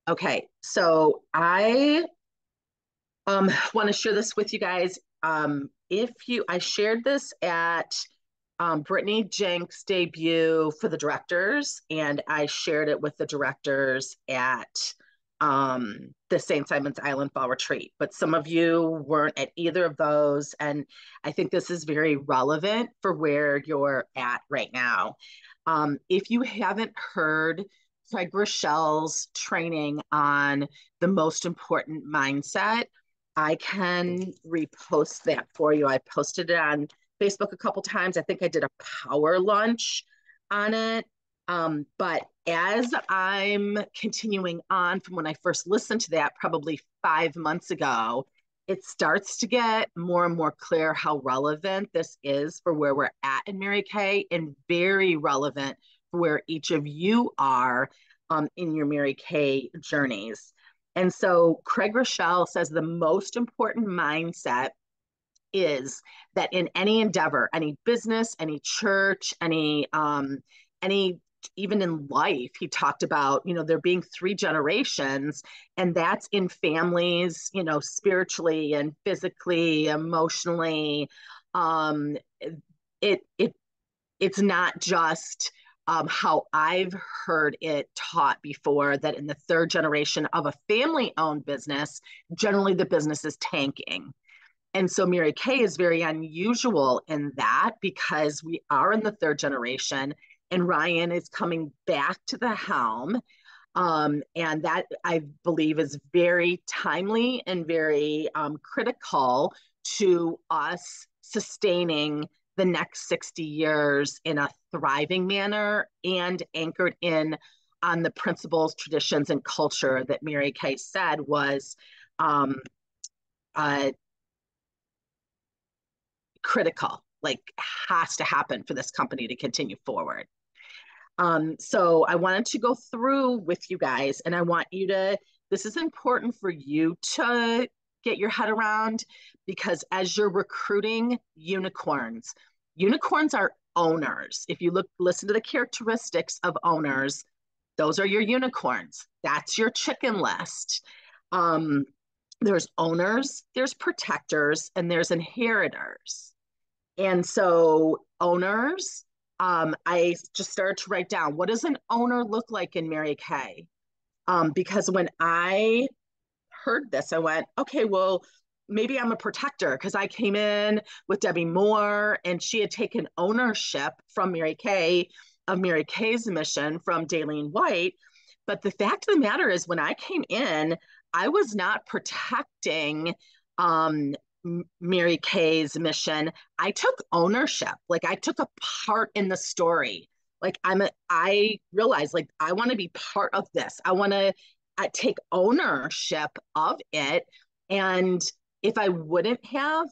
Okay, so I want to share this with you guys. I shared this at Brittany Jenks' debut for the directors, and I shared it with the directors at the St. Simon's Island Fall Retreat. But some of you weren't at either of those, and I think this is very relevant for where you're at right now. If you haven't heard Craig Rochelle's training on the most important mindset, I can repost that for you. I posted it on Facebook a couple times. I think I did a power lunch on it. But as I'm continuing on from when I first listened to that, probably 5 months ago, it starts to get more and more clear how relevant this is for where we're at in Mary Kay, and very relevant for where each of you are in your Mary Kay journeys. And so Craig Rochelle says the most important mindset is that in any endeavor, any business, any church, any even in life, he talked about, there being three generations, and that's in families, spiritually and physically, emotionally. Um, it it's not just how I've heard it taught before, that in the third generation of a family owned business, generally the business is tanking. And so Mary Kay is very unusual in that, because we are in the third generation and Ryan is coming back to the helm. And that, I believe, is very timely and very critical to us sustaining the next 60 years in a thriving manner and anchored in on the principles, traditions, and culture that Mary Kay said was um, uh, critical, like has to happen for this company to continue forward. So I wanted to go through with you guys, and I want you to, this is important for you to get your head around, because as you're recruiting unicorns, unicorns are owners. If you listen to the characteristics of owners, those are your unicorns. That's your chicken list. Um, there's owners, there's protectors, and there's inheritors. And so owners, I just started to write down, what does an owner look like in Mary Kay? Because when I heard this, I went, okay, well, maybe I'm a protector, because I came in with Debbie Moore and she had taken ownership from Mary Kay of Mary Kay's mission from Daleen White. But the fact of the matter is, when I came in, I was not protecting um, Mary Kay's mission. I took ownership. Like, I took a part in the story. Like, I realized, like, I want to be part of this. I want to take ownership of it. And if I wouldn't have,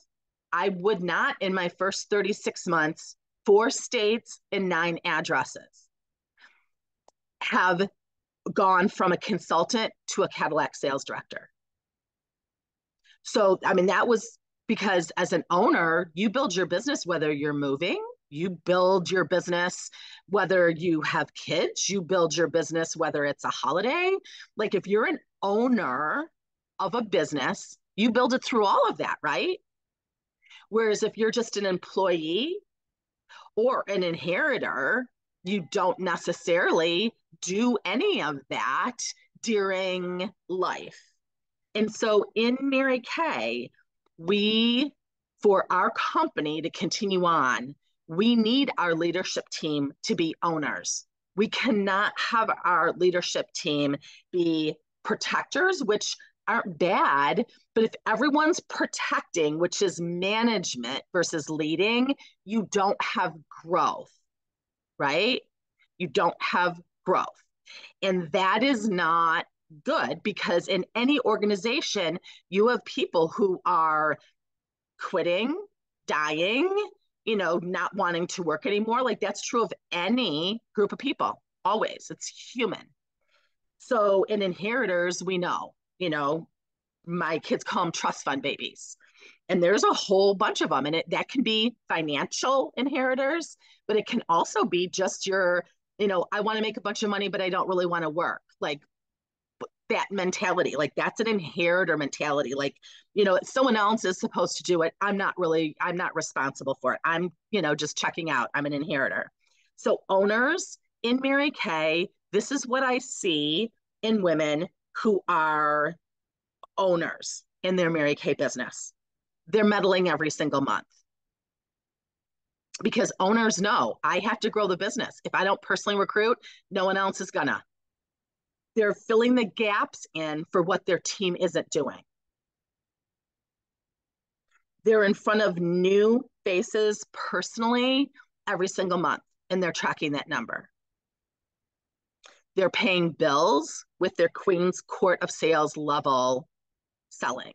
I would not, in my first 36 months, 4 states and 9 addresses, have gone from a consultant to a Cadillac sales director. So, I mean, that was because as an owner, you build your business whether you're moving, you build your business whether you have kids, you build your business whether it's a holiday. Like, if you're an owner of a business, you build it through all of that, right? Whereas if you're just an employee or an inheritor, you don't necessarily do any of that during life. And so in Mary Kay, we, for our company to continue on, we need our leadership team to be owners. We cannot have our leadership team be protectors, which aren't bad, but if everyone's protecting, which is management versus leading, you don't have growth, right? You don't have growth. And that is not good, because in any organization, you have people who are quitting, dying, not wanting to work anymore. Like, that's true of any group of people, always. It's human. So in inheritors, we know, my kids call them trust fund babies. And there's a whole bunch of them. And that can be financial inheritors, but it can also be just your, I want to make a bunch of money, but I don't really want to work. Like, that mentality. Like that's an inheritor mentality. Like, someone else is supposed to do it. I'm not responsible for it. I'm, just checking out. I'm an inheritor. So owners in Mary Kay, this is what I see in women who are owners in their Mary Kay business. They're meddling every single month because owners know I have to grow the business. If I don't personally recruit, no one else is gonna. They're filling the gaps in for what their team isn't doing. They're in front of new faces personally every single month, and they're tracking that number. They're paying bills with their Queen's Court of Sales level selling.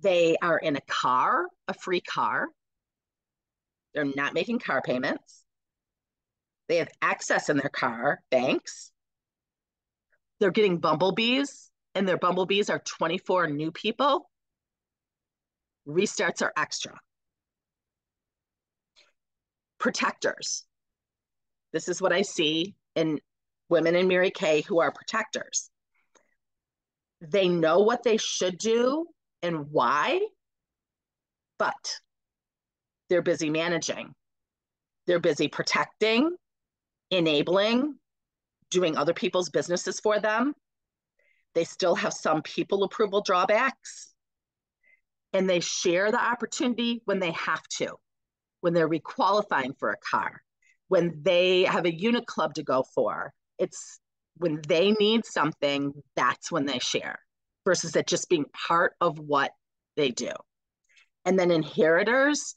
They are in a car, a free car. They're not making car payments. They have access in their car, banks. They're getting bumblebees, and their bumblebees are 24 new people. Restarts are extra. Protectors. This is what I see in women in Mary Kay who are protectors. They know what they should do and why, but they're busy managing. They're busy protecting, enabling, doing other people's businesses for them. They still have some people approval drawbacks, and they share the opportunity when they have to, when they're requalifying for a car, when they have a unit club to go for. It's when they need something, that's when they share, versus it just being part of what they do. And then inheritors,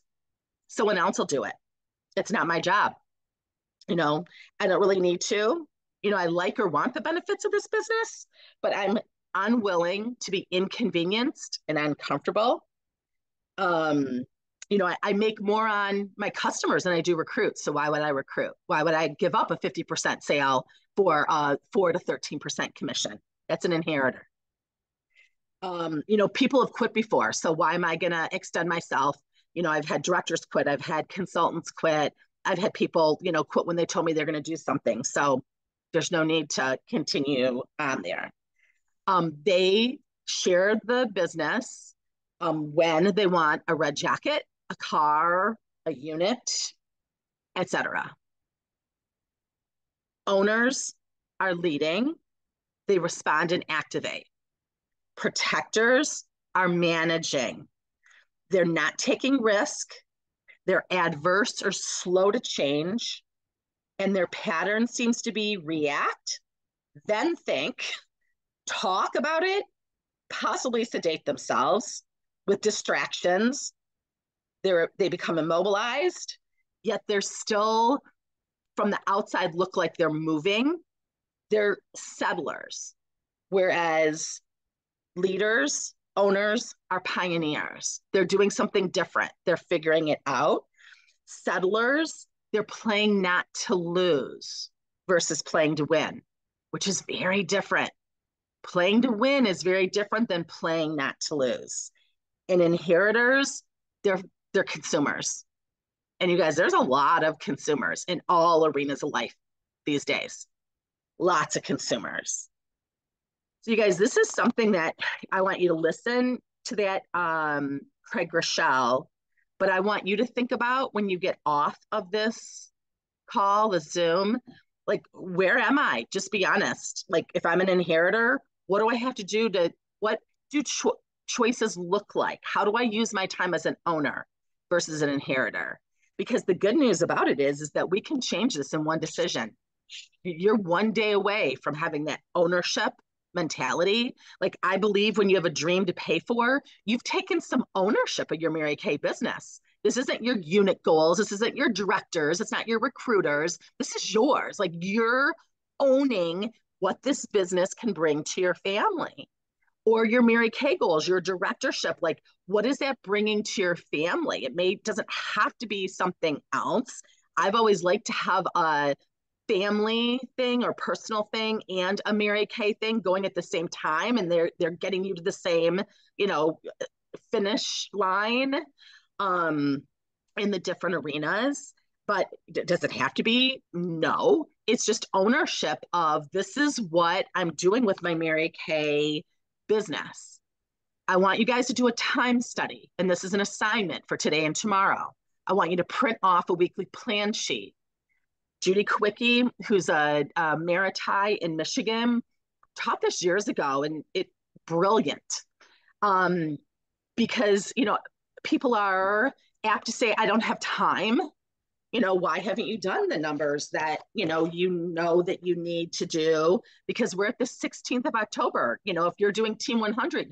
someone else will do it. It's not my job. I don't really need to. I like or want the benefits of this business, but I'm unwilling to be inconvenienced and uncomfortable. I make more on my customers than I do recruits. So why would I recruit? Why would I give up a 50% sale for 4 to 13% commission? That's an inheritor. People have quit before. So why am I going to extend myself? I've had directors quit. I've had consultants quit. I've had people, quit when they told me they're going to do something. So there's no need to continue on there. They share the business when they want a red jacket, a car, a unit, etc. Owners are leading. They respond and activate. Protectors are managing. They're not taking risk. They're adverse or slow to change. And their pattern seems to be react, then think, talk about it, possibly sedate themselves with distractions. They become immobilized, yet they're still, from the outside, look like they're moving. They're settlers, whereas leaders, owners are pioneers. They're doing something different. They're figuring it out. Settlers, they're playing not to lose versus playing to win, which is very different. Playing to win is very different than playing not to lose. And inheritors, they're consumers. And you guys, there's a lot of consumers in all arenas of life these days. Lots of consumers. So you guys, this is something that I want you to listen to that Craig Rochelle, but I want you to think about when you get off of this call, the Zoom, like, where am I? Just be honest. Like, if I'm an inheritor, what do I have to do what do choices look like? How do I use my time as an owner versus an inheritor? Because the good news about it is that we can change this in one decision. You're one day away from having that ownership mentality. Like, I believe when you have a dream to pay for, you've taken some ownership of your Mary Kay business. This isn't your unit goals. This isn't your directors. It's not your recruiters. This is yours. Like, you're owning what this business can bring to your family, or your Mary Kay goals, your directorship. Like, what is that bringing to your family? Doesn't have to be something else. I've always liked to have a family thing or personal thing and a Mary Kay thing going at the same time, and they're getting you to the same, finish line in the different arenas. But does it have to be? No. It's just ownership of this is what I'm doing with my Mary Kay business. I want you guys to do a time study, and this is an assignment for today and tomorrow. I want you to print off a weekly plan sheet. Judy Quickie, who's a Maritime in Michigan, taught this years ago, and it brilliant. Um, because people are apt to say, "I don't have time." Why haven't you done the numbers that that you need to do? Because we're at the 16th of October. If you're doing Team 100,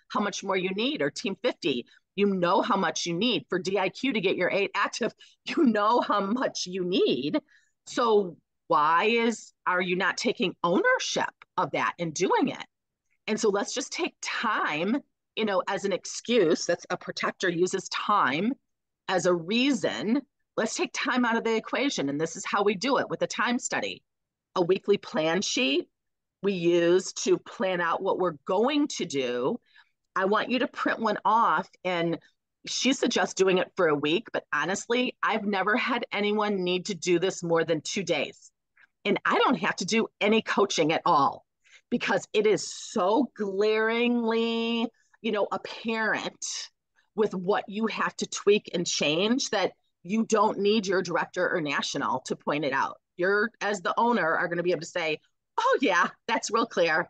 how much more you need, or Team 50, how much you need for DIQ to get your 8 active. How much you need. So why are you not taking ownership of that and doing it? And so let's just take time, as an excuse. That's a protector uses time as a reason. Let's take time out of the equation. And this is how we do it with a time study. A weekly plan sheet we use to plan out what we're going to do. I want you to print one off, and she suggests doing it for a week, but honestly, I've never had anyone need to do this more than 2 days. And I don't have to do any coaching at all because it is so glaringly, apparent with what you have to tweak and change that you don't need your director or national to point it out. You're, as the owner, are going to be able to say, oh yeah, that's real clear,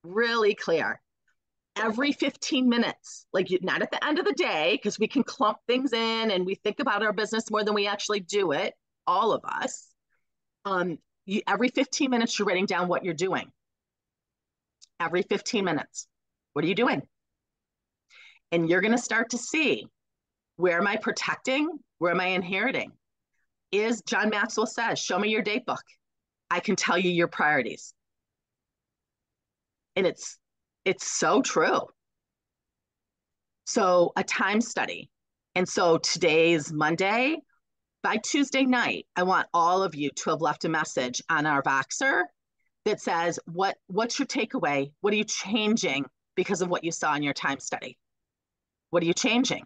really clear. Every 15 minutes, like not at the end of the day, because we can clump things in and we think about our business more than we actually do it, all of us. Every 15 minutes, you're writing down what you're doing. Every 15 minutes, what are you doing? And you're going to start to see, where am I protecting? Where am I inheriting? John Maxwell says, show me your date book. I can tell you your priorities. And it's so true. So a time study. And so today's Monday. By Tuesday night, I want all of you to have left a message on our Voxer that says, what's your takeaway? What are you changing because of what you saw in your time study? What are you changing?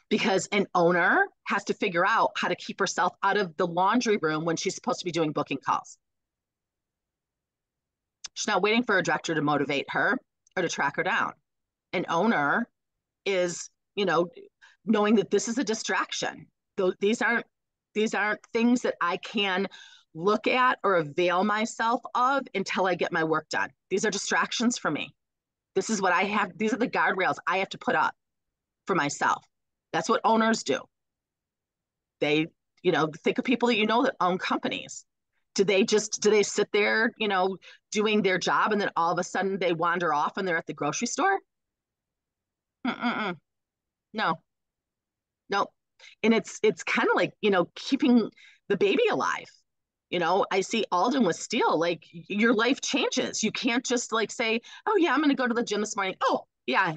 Because an owner has to figure out how to keep herself out of the laundry room when she's supposed to be doing booking calls. She's not waiting for a director to motivate her or to track her down. An owner is, knowing that this is a distraction. These aren't things that I can look at or avail myself of until I get my work done. These are distractions for me. This is what I have. These are the guardrails I have to put up for myself. That's what owners do. They, think of people that that own companies. Do they sit there, doing their job, and then all of a sudden they wander off and they're at the grocery store? Mm-mm-mm. No, no. And it's kind of like, keeping the baby alive. I see Alden with Steele, like your life changes. You can't just like say, oh yeah, I'm going to go to the gym this morning. Oh yeah.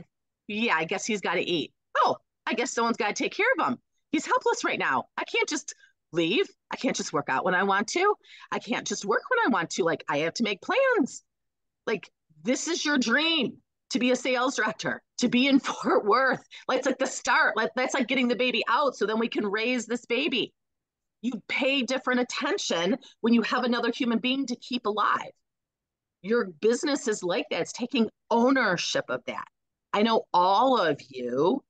Yeah. I guess he's got to eat. Oh, I guess someone's got to take care of him. He's helpless right now. I can't just leave. I can't just work out when I want to. I can't just work when I want to. Like I have to make plans. Like this is your dream, to be a sales director, to be in Fort Worth. Like it's like the start. Like that's like getting the baby out so then we can raise this baby. You pay different attention when you have another human being to keep alive. Your business is like that. It's taking ownership of that. I know all of you,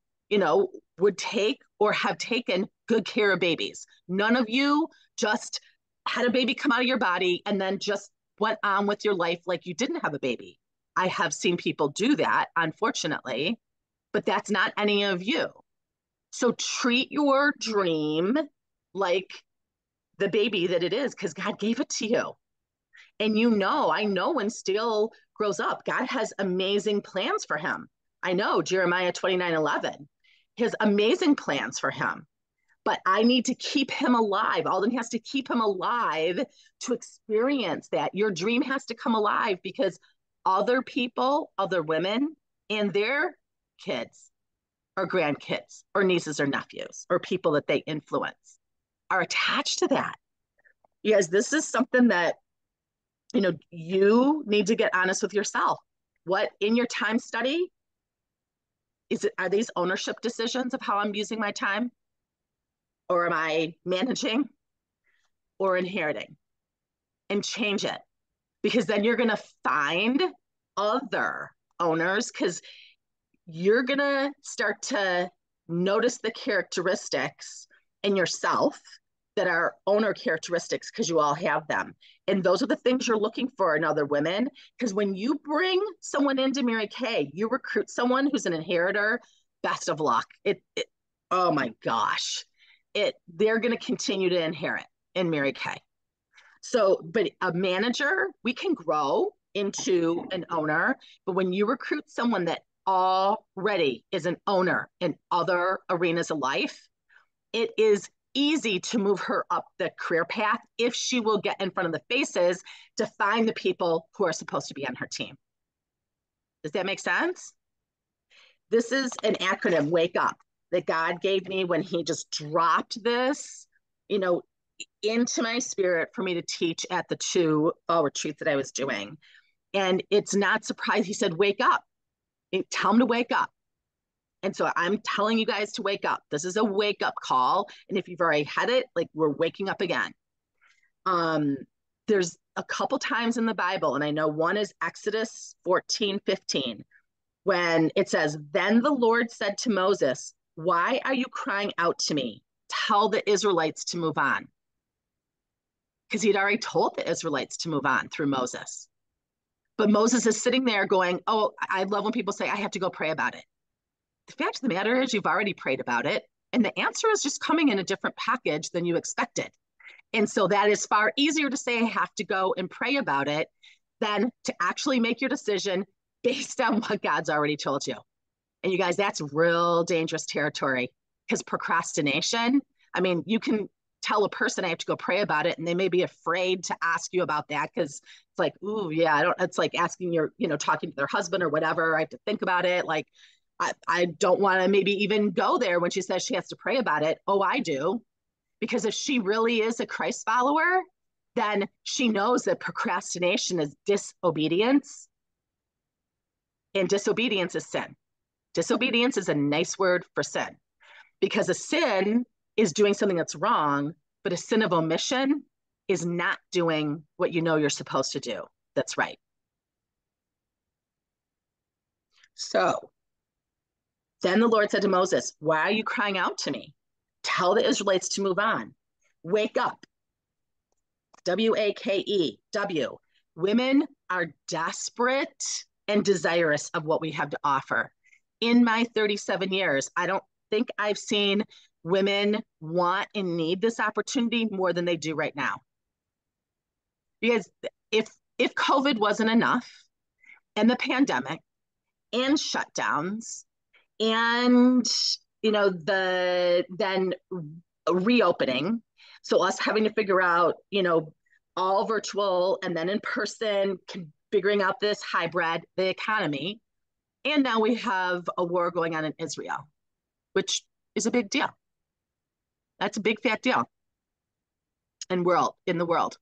would take or have taken good care of babies. None of you just had a baby come out of your body and then just went on with your life like you didn't have a baby. I have seen people do that, unfortunately, but that's not any of you. So treat your dream like the baby that it is, because God gave it to you. And I know when Steele grows up, God has amazing plans for him. I know Jeremiah 29:11, his amazing plans for him. But I need to keep him alive. Alden has to keep him alive to experience that. Your dream has to come alive because other people, other women, and their kids or grandkids or nieces or nephews or people that they influence are attached to that. Yes, this is something that, you need to get honest with yourself. What in your time study, are these ownership decisions of how I'm using my time? or am I managing or inheriting? And change it, because then you're going to find other owners, because you're going to start to notice the characteristics in yourself that are owner characteristics, because you all have them. And those are the things you're looking for in other women. Because when you bring someone into Mary Kay, you recruit someone who's an inheritor, best of luck. Oh my gosh. They're going to continue to inherit in Mary Kay. So, but a manager, we can grow into an owner, but when you recruit someone that already is an owner in other arenas of life, it is easy to move her up the career path if she will get in front of the faces to find the people who are supposed to be on her team. Does that make sense? This is an acronym, WAKE UP, that God gave me when he just dropped this, into my spirit for me to teach at the two retreats that I was doing. And it's not surprising. He said, wake up. Tell them to wake up. And so I'm telling you guys to wake up. This is a wake up call. And if you've already had it, like, we're waking up again. There's a couple times in the Bible, and I know one is Exodus 14:15, when it says, then the Lord said to Moses, why are you crying out to me? Tell the Israelites to move on. Because he'd already told the Israelites to move on through Moses. But Moses is sitting there going, oh, I love when people say, I have to go pray about it. The fact of the matter is, you've already prayed about it, and the answer is just coming in a different package than you expected. And so that is far easier to say, I have to go and pray about it, than to actually make your decision based on what God's already told you. And you guys, that's real dangerous territory, because procrastination, I mean, you can tell a person I have to go pray about it, and they may be afraid to ask you about that, because it's like, ooh, yeah, it's like asking talking to their husband or whatever. I have to think about it. Like, I don't want to maybe even go there when she says she has to pray about it. Oh, I do. Because if she really is a Christ follower, then she knows that procrastination is disobedience, and disobedience is sin. Disobedience is a nice word for sin, because a sin is doing something that's wrong, but a sin of omission is not doing what you know you're supposed to do that's right. So then the Lord said to Moses, why are you crying out to me? Tell the Israelites to move on. Wake up. W-A-K-E, W. Women are desperate and desirous of what we have to offer. In my 37 years, I don't think I've seen women want and need this opportunity more than they do right now. Because if COVID wasn't enough, and the pandemic and shutdowns, and then reopening, so us having to figure out all virtual and then in person, figuring out this hybrid, the economy, and now we have a war going on in Israel, which is a big deal. That's a big fat deal in the world.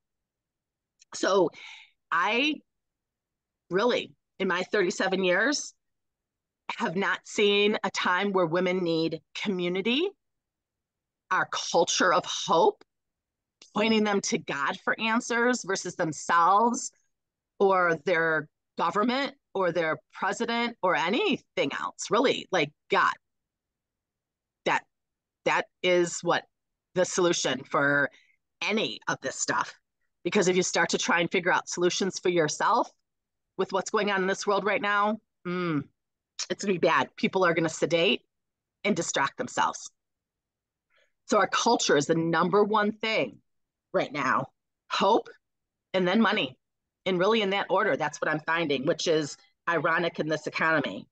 So I really, in my 37 years, have not seen a time where women need community, our culture of hope, pointing them to God for answers versus themselves or their government or their president or anything else, really. Like, God, that is what the solution for any of this stuff. Because if you start to try and figure out solutions for yourself with what's going on in this world right now, it's going to be bad. People are going to sedate and distract themselves. So our culture is the number one thing right now: hope, and then money. And really in that order, that's what I'm finding, which is ironic in this economy.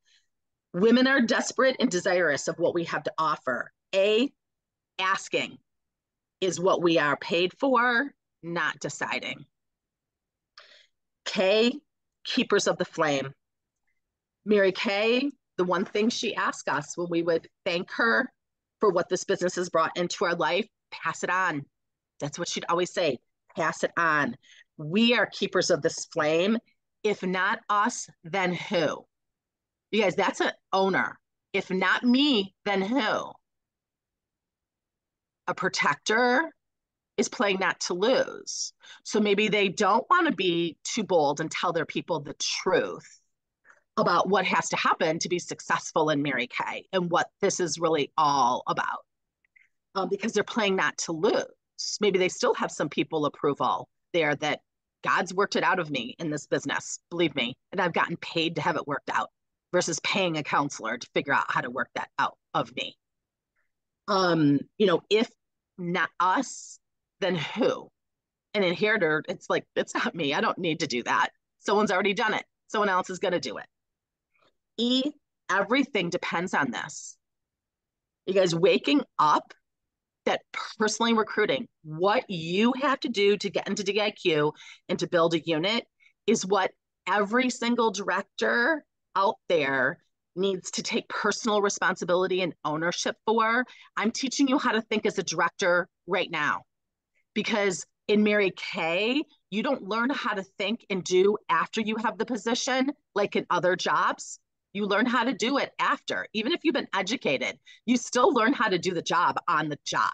Women are desperate and desirous of what we have to offer. Asking is what we are paid for, not deciding. K, keepers of the flame. Mary Kay, the one thing she asked us when we would thank her for what this business has brought into our life, pass it on. That's what she'd always say, pass it on. We are keepers of this flame. If not us, then who? You guys, that's an owner. If not me, then who? A protector is playing not to lose. So maybe they don't want to be too bold and tell their people the truth about what has to happen to be successful in Mary Kay and what this is really all about, because they're playing not to lose. Maybe they still have some people approval there that God's worked it out of me in this business, believe me, and I've gotten paid to have it worked out versus paying a counselor to figure out how to work that out of me. If not us, then who? An inheritor, it's like, it's not me. I don't need to do that. Someone's already done it. Someone else is going to do it. E, everything depends on this. You guys waking up, that personally recruiting, what you have to do to get into DIQ and to build a unit is what every single director out there needs to take personal responsibility and ownership for. I'm teaching you how to think as a director right now, because in Mary Kay, you don't learn how to think and do after you have the position like in other jobs. You learn how to do it after. Even if you've been educated, you still learn how to do the job on the job.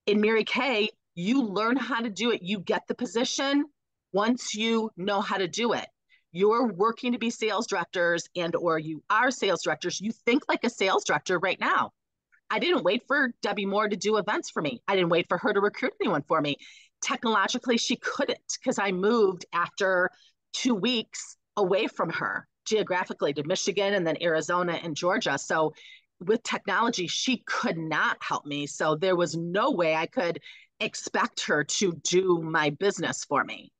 In Mary Kay, you learn how to do it. You get the position once you know how to do it. You're working to be sales directors or you are sales directors. You think like a sales director right now. I didn't wait for Debbie Moore to do events for me. I didn't wait for her to recruit anyone for me. Technologically, she couldn't because I moved after 2 weeks away from her geographically to Michigan and then Arizona and Georgia. So with technology, she could not help me. So there was no way I could expect her to do my business for me.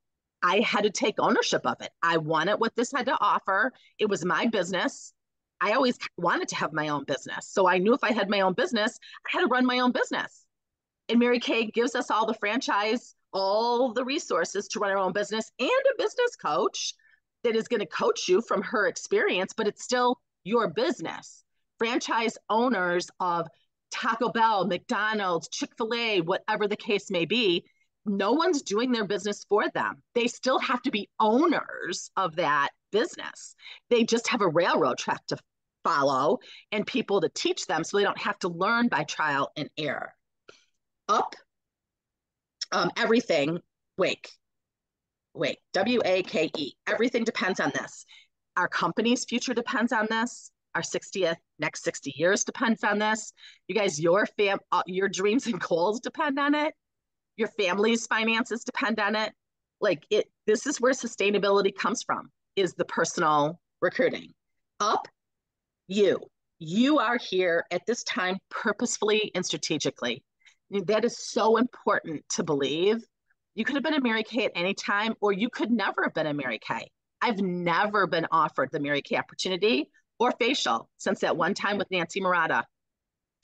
I had to take ownership of it. I wanted what this had to offer. It was my business. I always wanted to have my own business. So I knew if I had my own business, I had to run my own business. And Mary Kay gives us all the franchise, all the resources to run our own business and a business coach that is going to coach you from her experience, but it's still your business. Franchise owners of Taco Bell, McDonald's, Chick-fil-A, whatever the case may be, no one's doing their business for them. They still have to be owners of that business. They just have a railroad track to follow and people to teach them so they don't have to learn by trial and error. Up, everything, wake, W-A-K-E. Everything depends on this. Our company's future depends on this. Our next 60 years depends on this. You guys, your dreams and goals depend on it. Your family's finances depend on it. This is where sustainability comes from, is the personal recruiting. Up, you are here at this time purposefully and strategically. That is so important to believe. You could have been a Mary Kay at any time, or you could never have been a Mary Kay. I've never been offered the Mary Kay opportunity or facial since that one time with Nancy Murata.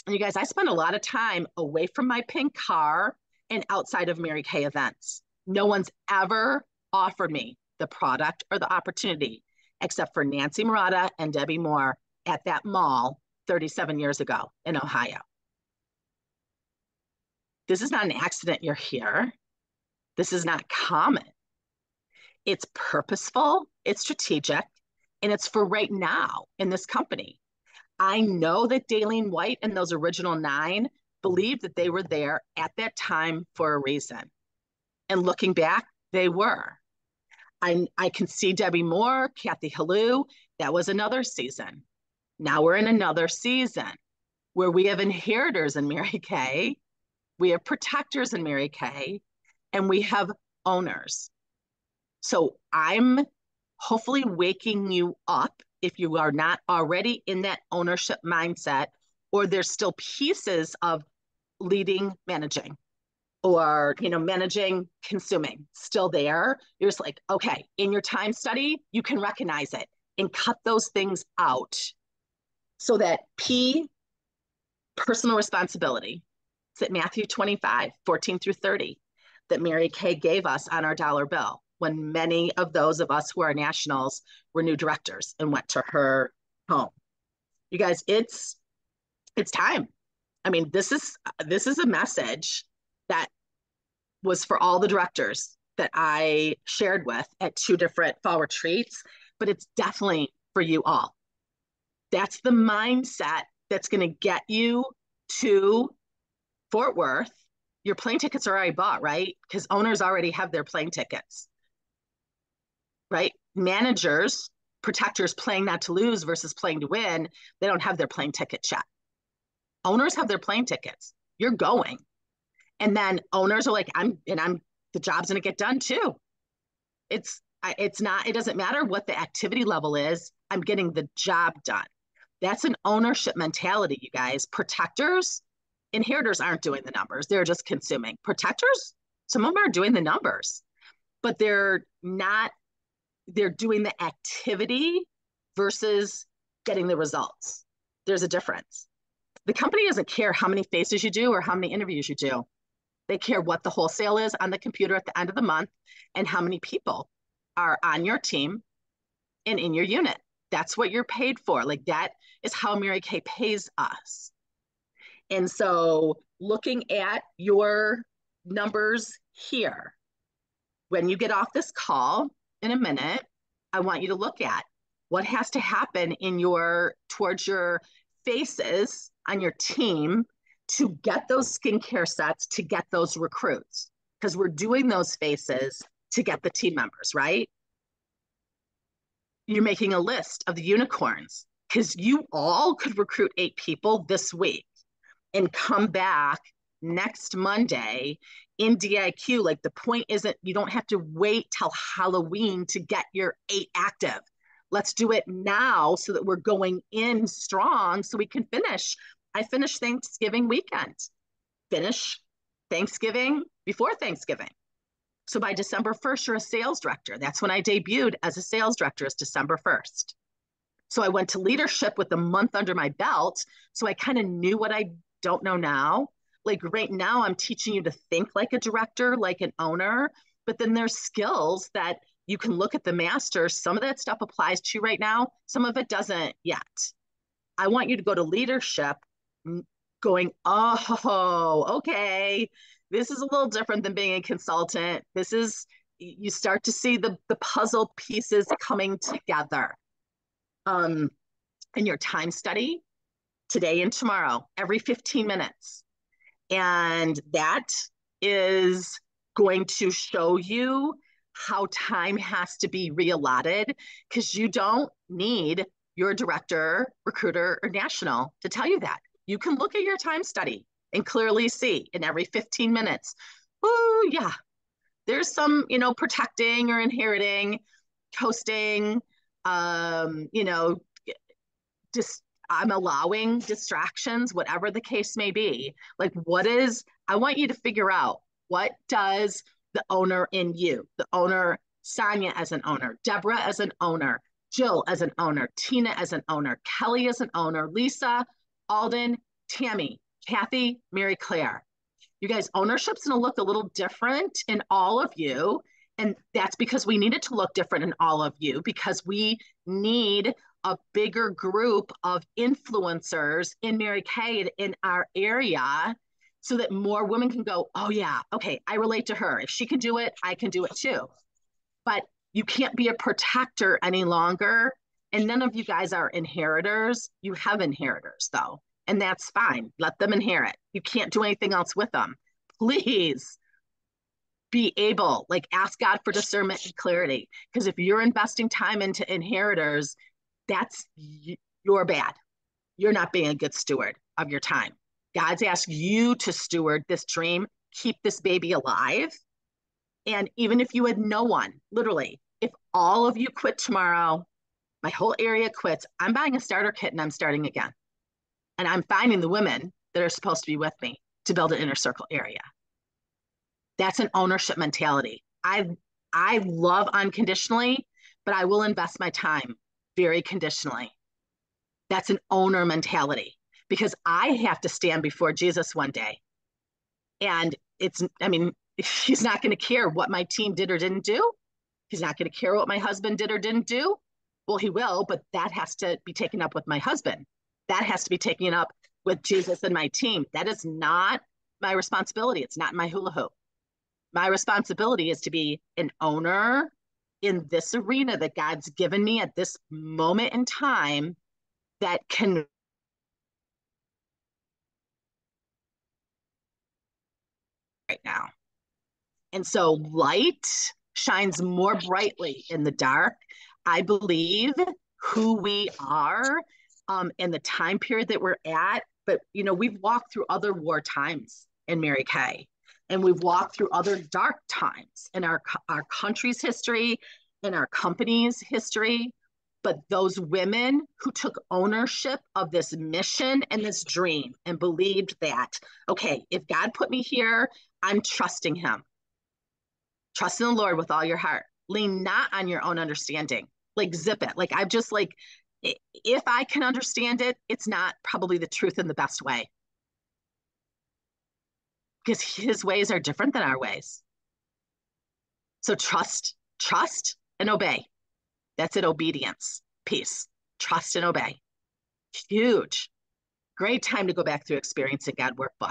And you guys, I spent a lot of time away from my pink car and outside of Mary Kay events. No one's ever offered me the product or the opportunity except for Nancy Murata and Debbie Moore at that mall 37 years ago in Ohio. This is not an accident you're here. This is not common. It's purposeful, it's strategic, and it's for right now in this company. I know that Daleen White and those original 9 believed that they were there at that time for a reason. And looking back, they were. I can see Debbie Moore, Kathy Halou, that was another season. Now we're in another season where we have inheritors in Mary Kay, we have protectors in Mary Kay, and we have owners. So I'm hopefully waking you up if you are not already in that ownership mindset, or there's still pieces of leading, managing, or managing, consuming still there. You're just like, okay, in your time study, you can recognize it and cut those things out. So that P, personal responsibility. It's at Matthew 25, 14 through 30, that Mary Kay gave us on our dollar bill when many of those of us who are nationals were new directors and went to her home. You guys, it's time. I mean, this is a message that was for all the directors that I shared with at 2 different fall retreats, but it's definitely for you all. That's the mindset that's going to get you to Fort Worth, your plane tickets are already bought, right? Because owners already have their plane tickets, right? Managers, protectors playing not to lose versus playing to win, they don't have their plane tickets yet. Owners have their plane tickets. You're going. And then owners are like, the job's going to get done too. It's not, it doesn't matter what the activity level is. I'm getting the job done. That's an ownership mentality, you guys. Protectors, inheritors aren't doing the numbers. They're just consuming. Protectors, some of them are doing the numbers, but they're not, they're doing the activity versus getting the results. There's a difference. The company doesn't care how many faces you do or how many interviews you do. They care what the wholesale is on the computer at the end of the month and how many people are on your team and in your unit. That's what you're paid for. Like that is how Mary Kay pays us. And so looking at your numbers here, when you get off this call in a minute, I want you to look at what has to happen in your towards your faces on your team to get those skincare sets, to get those recruits, because we're doing those faces to get the team members, right? You're making a list of the unicorns because you all could recruit 8 people this week and come back next Monday in DIQ. Like the point isn't, you don't have to wait till Halloween to get your 8 active. Let's do it now so that we're going in strong so we can finish. I finished Thanksgiving weekend, finish Thanksgiving before Thanksgiving. So by December 1st, you're a sales director. That's when I debuted as a sales director, is December 1st. So I went to leadership with a month under my belt. So I kind of knew what I don't know now. Like right now, I'm teaching you to think like a director, like an owner, but then there's skills that you can look at the master. Some of that stuff applies to you right now. Some of it doesn't yet. I want you to go to leadership going, oh, okay, this is a little different than being a consultant. This is, you start to see the puzzle pieces coming together. In your time study, today and tomorrow, every 15 minutes. And that is going to show you how time has to be reallotted, because you don't need your director, recruiter, or national to tell you that. You can look at your time study and clearly see in every 15 minutes, oh yeah, there's some, protecting or inheriting, coasting, just I'm allowing distractions, whatever the case may be. Like I want you to figure out, what does the owner in you, the owner, Sonia as an owner, Deborah as an owner, Jill as an owner, Tina as an owner, Kelly as an owner, Lisa, Alden, Tammy, Kathy, Mary Claire. You guys, ownership's going to look a little different in all of you. And that's because we need it to look different in all of you, because we need a bigger group of influencers in Mary Kay in our area so that more women can go, oh yeah, okay, I relate to her. If she can do it, I can do it too. But you can't be a protector any longer. And none of you guys are inheritors. You have inheritors though, and that's fine. Let them inherit. You can't do anything else with them. Please be able, ask God for discernment and clarity. Because if you're investing time into inheritors, you're bad. You're not being a good steward of your time. God's asked you to steward this dream, keep this baby alive. And even if you had no one, literally, if all of you quit tomorrow, my whole area quits, I'm buying a starter kit and I'm starting again. And I'm finding the women that are supposed to be with me to build an inner circle area. That's an ownership mentality. I love unconditionally, but I will invest my time very conditionally. That's an owner mentality, because I have to stand before Jesus one day. And he's not going to care what my team did or didn't do. He's not going to care what my husband did or didn't do. Well, he will, but that has to be taken up with my husband. That has to be taken up with Jesus and my team. That is not my responsibility. It's not my hula hoop. My responsibility is to be an owner in this arena that God's given me at this moment in time, that can right now. And so light shines more brightly in the dark. I believe who we are in the time period that we're at. But, you know, we've walked through other war times in Mary Kay, and we've walked through other dark times in our country's history, in our company's history. But those women who took ownership of this mission and this dream and believed that, okay, if God put me here, I'm trusting him. Trust in the Lord with all your heart. Lean not on your own understanding. Like zip it. Like I've just like, if I can understand it, it's not probably the truth in the best way. Because his ways are different than our ways. So trust and obey. That's it, obedience, peace, trust and obey. Huge. Great time to go back through Experiencing God workbook.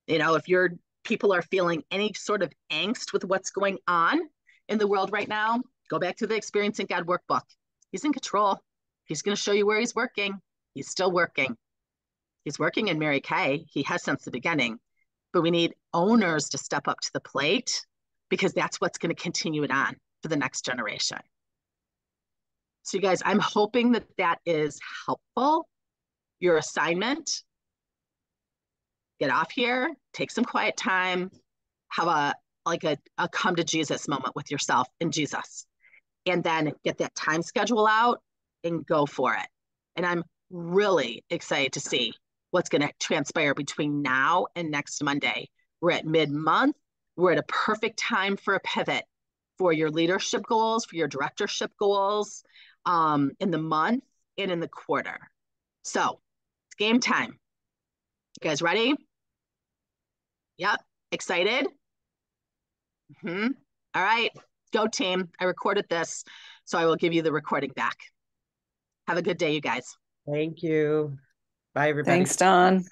You know, if your people are feeling any sort of angst with what's going on in the world right now, go back to the Experiencing God workbook. He's in control. He's going to show you where he's working. He's still working. He's working in Mary Kay. He has since the beginning. But we need owners to step up to the plate because that's what's going to continue it on for the next generation. So you guys, I'm hoping that that is helpful. Your assignment, get off here, take some quiet time, have a come to Jesus moment with yourself and Jesus, and then get that time schedule out and go for it. And I'm really excited to see what's going to transpire between now and next Monday. We're at mid-month. We're at a perfect time for a pivot for your leadership goals, for your directorship goals in the month and in the quarter. So it's game time. You guys ready? Yep. Excited? Mm-hmm. All right. Go team. I recorded this, so I will give you the recording back. Have a good day, you guys. Thank you. Bye, everybody. Thanks, Dawn.